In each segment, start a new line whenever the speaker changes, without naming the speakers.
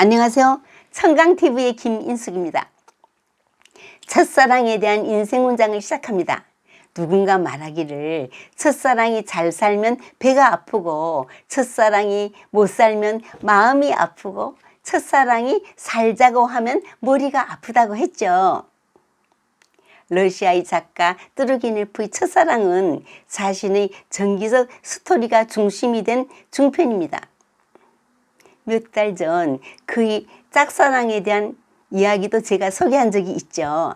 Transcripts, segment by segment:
안녕하세요. 청강TV의 김인숙입니다. 첫사랑에 대한 인생 문장을 시작합니다. 누군가 말하기를 첫사랑이 잘 살면 배가 아프고 첫사랑이 못 살면 마음이 아프고 첫사랑이 살자고 하면 머리가 아프다고 했죠. 러시아의 작가 뚜르게네프의 첫사랑은 자신의 정기적 스토리가 중심이 된 중편입니다. 몇 달 전 그의 짝사랑에 대한 이야기도 제가 소개한 적이 있죠.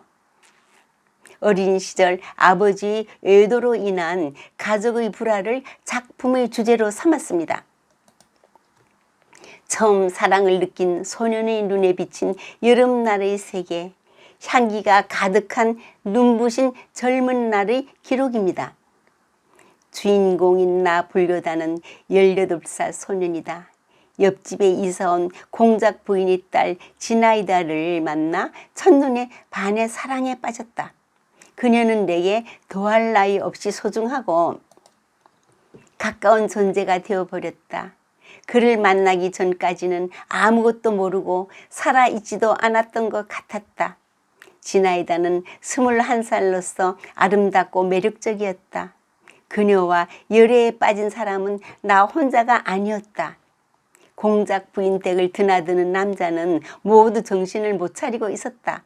어린 시절 아버지의 외도로 인한 가족의 불화를 작품의 주제로 삼았습니다. 처음 사랑을 느낀 소년의 눈에 비친 여름날의 세계, 향기가 가득한 눈부신 젊은 날의 기록입니다. 주인공인 나 불려다는 18살 소년이다. 옆집에 이사온 공작 부인의 딸 지나이다를 만나 첫눈에 반해 사랑에 빠졌다. 그녀는 내게 더할 나위 없이 소중하고 가까운 존재가 되어버렸다. 그를 만나기 전까지는 아무것도 모르고 살아있지도 않았던 것 같았다. 지나이다는 21살로서 아름답고 매력적이었다. 그녀와 열애에 빠진 사람은 나 혼자가 아니었다. 공작 부인 댁을 드나드는 남자는 모두 정신을 못 차리고 있었다.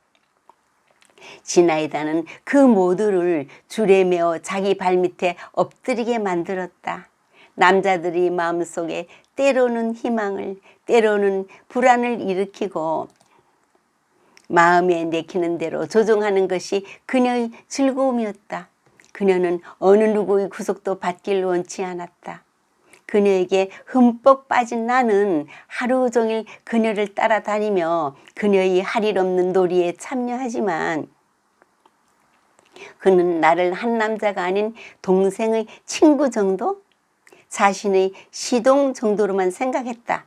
지나이다는 그 모두를 줄에 메어 자기 발밑에 엎드리게 만들었다. 남자들이 마음속에 때로는 희망을, 때로는 불안을 일으키고 마음에 내키는 대로 조종하는 것이 그녀의 즐거움이었다. 그녀는 어느 누구의 구속도 받길 원치 않았다. 그녀에게 흠뻑 빠진 나는 하루 종일 그녀를 따라다니며 그녀의 할 일 없는 놀이에 참여하지만 그는 나를 한 남자가 아닌 동생의 친구 정도? 자신의 시동 정도로만 생각했다.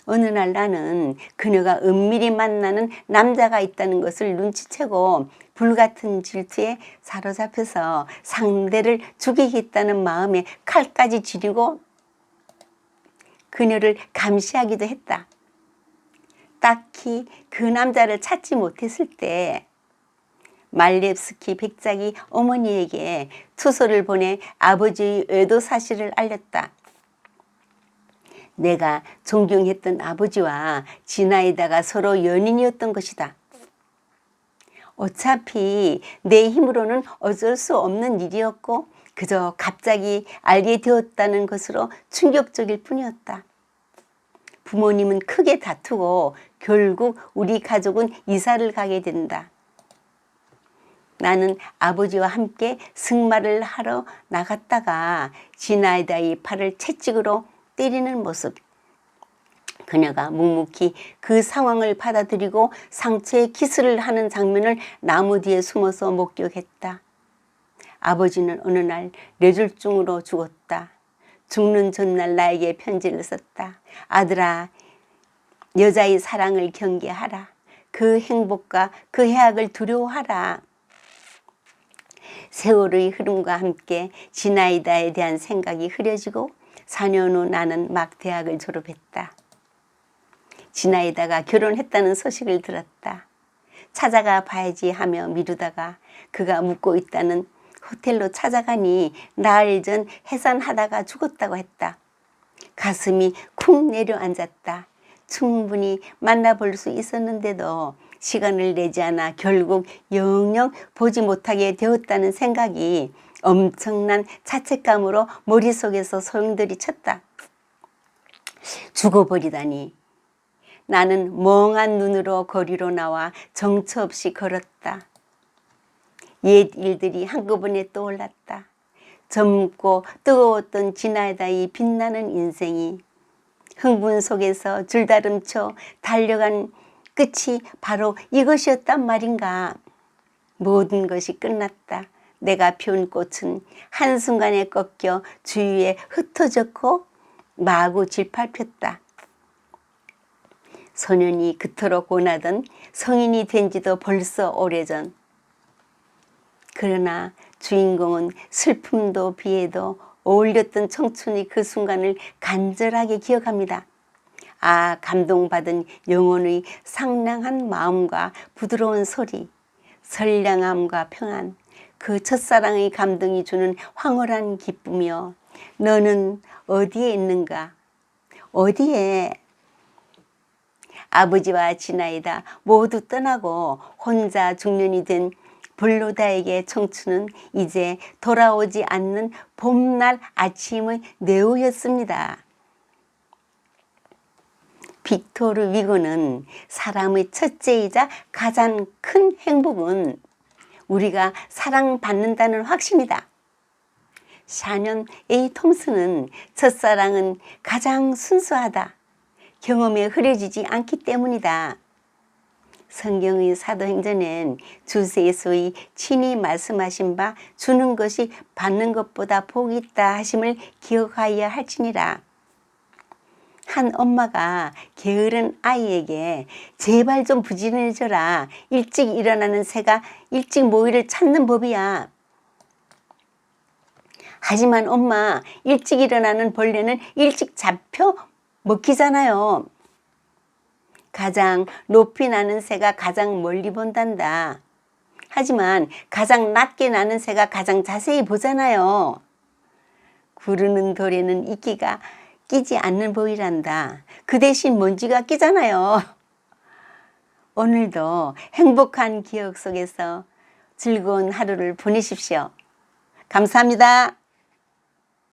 어느 날 나는 그녀가 은밀히 만나는 남자가 있다는 것을 눈치채고 불같은 질투에 사로잡혀서 상대를 죽이겠다는 마음에 칼까지 쥐리고 그녀를 감시하기도 했다. 딱히 그 남자를 찾지 못했을 때 말렙스키 백작이 어머니에게 투서를 보내 아버지의 외도 사실을 알렸다. 내가 존경했던 아버지와 지나이다가 서로 연인이었던 것이다. 어차피 내 힘으로는 어쩔 수 없는 일이었고 그저 갑자기 알게 되었다는 것으로 충격적일 뿐이었다. 부모님은 크게 다투고 결국 우리 가족은 이사를 가게 된다. 나는 아버지와 함께 승마를 하러 나갔다가 지나이다의 팔을 채찍으로 때리는 모습, 그녀가 묵묵히 그 상황을 받아들이고 상처에 키스를 하는 장면을 나무 뒤에 숨어서 목격했다. 아버지는 어느 날 뇌졸중으로 죽었다. 죽는 전날 나에게 편지를 썼다. 아들아, 여자의 사랑을 경계하라. 그 행복과 그 해악을 두려워하라. 세월의 흐름과 함께 지나이다에 대한 생각이 흐려지고 4년 후 나는 막 대학을 졸업했다. 지나이다가 결혼했다는 소식을 들었다. 찾아가 봐야지 하며 미루다가 그가 묵고 있다는 호텔로 찾아가니 나흘 전 해산하다가 죽었다고 했다. 가슴이 쿵 내려앉았다. 충분히 만나볼 수 있었는데도 시간을 내지 않아 결국 영영 보지 못하게 되었다는 생각이 엄청난 자책감으로 머릿속에서 소용돌이 쳤다. 죽어버리다니. 나는 멍한 눈으로 거리로 나와 정처 없이 걸었다. 옛 일들이 한꺼번에 떠올랐다. 젊고 뜨거웠던 지나이다의 빛나는 인생이 흥분 속에서 줄다름쳐 달려간 끝이 바로 이것이었단 말인가. 모든 것이 끝났다. 내가 피운 꽃은 한순간에 꺾여 주위에 흩어졌고 마구 질밟혔다. 소년이 그토록 원하던 성인이 된 지도 벌써 오래전. 그러나 주인공은 슬픔도 비애도 어울렸던 청춘의 그 순간을 간절하게 기억합니다. 아, 감동받은 영혼의 상냥한 마음과 부드러운 소리, 선량함과 평안, 그 첫사랑의 감동이 주는 황홀한 기쁨이여, 너는 어디에 있는가? 어디에? 아버지와 지나이다 모두 떠나고 혼자 중년이 된 볼로다에게 청춘은 이제 돌아오지 않는 봄날 아침의 내오였습니다. 빅토르 위고는 사람의 첫째이자 가장 큰 행복은 우리가 사랑받는다는 확신이다. 샤년 A. 톰슨은 첫사랑은 가장 순수하다. 경험에 흐려지지 않기 때문이다. 성경의 사도행전엔 주세소의 친히 말씀하신 바 주는 것이 받는 것보다 복이 있다 하심을 기억하여야 할지니라. 한 엄마가 게으른 아이에게 제발 좀 부지런해져라. 일찍 일어나는 새가 일찍 모이를 찾는 법이야. 하지만 엄마, 일찍 일어나는 벌레는 일찍 잡혀 먹히잖아요. 가장 높이 나는 새가 가장 멀리 본단다. 하지만 가장 낮게 나는 새가 가장 자세히 보잖아요. 구르는 돌에는 이끼가 끼지 않는 법이란다. 그 대신 먼지가 끼잖아요. 오늘도 행복한 기억 속에서 즐거운 하루를 보내십시오. 감사합니다.